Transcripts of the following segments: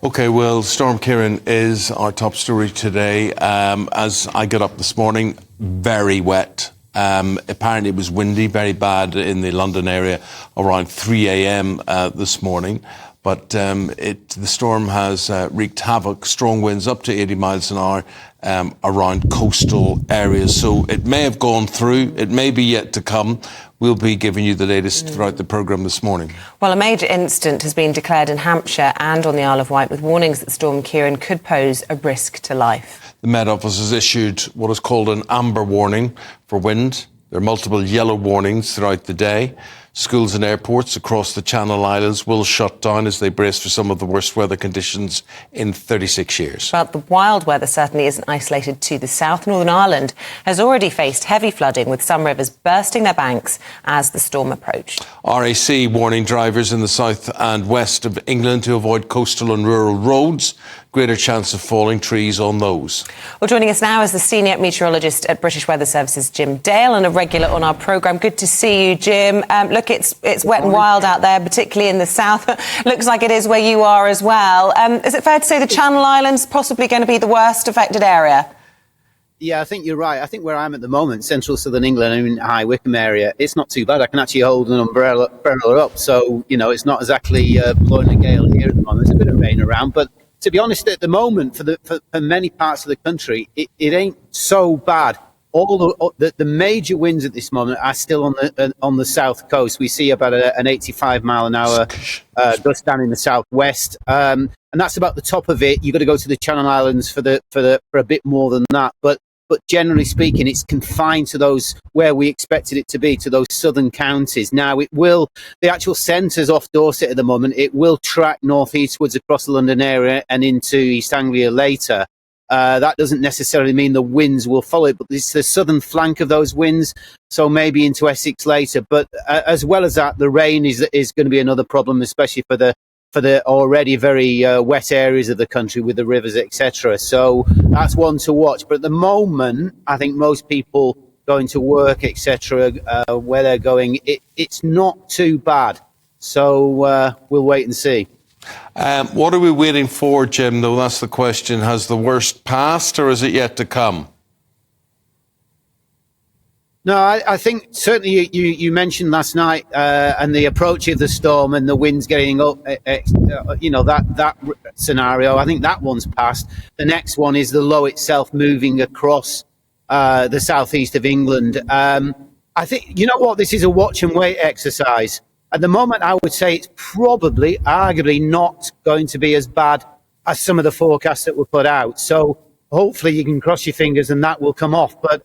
Okay, well, Storm Ciarán is our top story today. As I got up this morning, very wet. Apparently it was windy, very bad in the London area around 3 a.m. This morning. But the storm has wreaked havoc, strong winds up to 80 miles an hour around coastal areas. So it may have gone through, it may be yet to come. We'll be giving you the latest throughout the programme this morning. Well, a major incident has been declared in Hampshire and on the Isle of Wight with warnings that Storm Ciarán could pose a risk to life. The Met Office has issued what is called an amber warning for wind. There are multiple yellow warnings throughout the day. Schools and airports across the Channel Islands will shut down as they brace for some of the worst weather conditions in 36 years. But the wild weather certainly isn't isolated to the south. Northern Ireland has already faced heavy flooding, with some rivers bursting their banks as the storm approached. RAC warning drivers in the south and west of England to avoid coastal and rural roads. Greater chance of falling trees on those. Well, joining us now is the senior meteorologist at British Weather Services, Jim Dale, and a regular on our programme. Good to see you, Jim. Look, it's wet and wild out there, particularly in the south. Looks like it is where you are as well. Is it fair to say the Channel Islands possibly going to be the worst affected area? Yeah, I think you're right. I think where I'm at the moment, central southern England, I'm in High Wycombe area, it's not too bad. I can actually hold an umbrella up. So, you know, it's not exactly blowing a gale here at the moment. There's a bit of rain around, but to be honest, at the moment, for many parts of the country, it ain't so bad. All the major winds at this moment are still on the south coast. We see about an 85 mile an hour gust down in the southwest, and that's about the top of it. You've got to go to the Channel Islands for a bit more than that, but generally speaking, it's confined to those where we expected it to be, to those southern counties. Now, the actual centres off Dorset at the moment, it will track northeastwards across the London area and into East Anglia later. That doesn't necessarily mean the winds will follow it, but it's the southern flank of those winds, so maybe into Essex later. But as well as that, the rain is going to be another problem, especially for the already very wet areas of the country with the rivers, etc. So that's one to watch. But at the moment, I think most people going to work, etc., where they're going, it's not too bad. So we'll wait and see. What are we waiting for, Jim, though? That's the question. Has the worst passed, or is it yet to come? No, I think certainly you mentioned last night and the approach of the storm and the winds getting up, that scenario. I think that one's passed. The next one is the low itself moving across the southeast of England. I think, you know what, this is a watch and wait exercise. At the moment, I would say it's probably, arguably, not going to be as bad as some of the forecasts that were put out. So hopefully you can cross your fingers and that will come off. But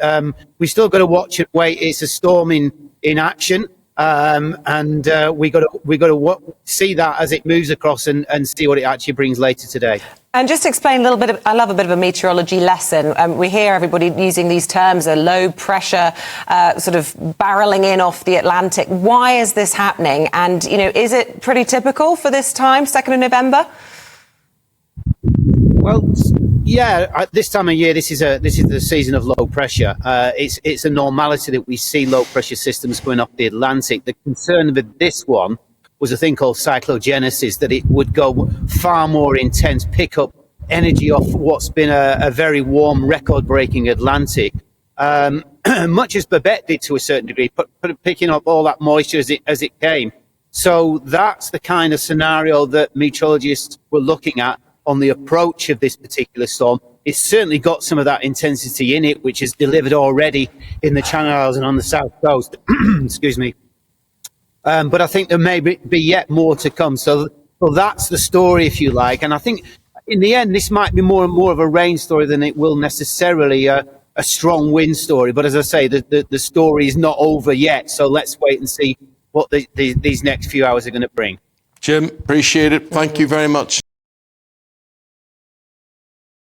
we still got to watch and wait. It's a storm in action, and we got to see that as it moves across and see what it actually brings later today. And just to explain a little bit, I love a bit of a meteorology lesson. We hear everybody using these terms, a low pressure sort of barreling in off the Atlantic. Why is this happening? And, you know, is it pretty typical for this time, 2nd of November? Well, yeah, at this time of year, this is the season of low pressure. It's a normality that we see low pressure systems going off the Atlantic. The concern with this one was a thing called cyclogenesis, that it would go far more intense, pick up energy off what's been a very warm, record-breaking Atlantic, much as Babette did to a certain degree, picking up all that moisture as it came. So that's the kind of scenario that meteorologists were looking at on the approach of this particular storm. It's certainly got some of that intensity in it, which is delivered already in the Channel Islands and on the south coast. Excuse me. But I think there may be yet more to come. So that's the story, if you like. And I think in the end, this might be more and more of a rain story than it will necessarily a strong wind story. But as I say, the story is not over yet. So let's wait and see what these next few hours are going to bring. Jim, appreciate it. Thank you very much.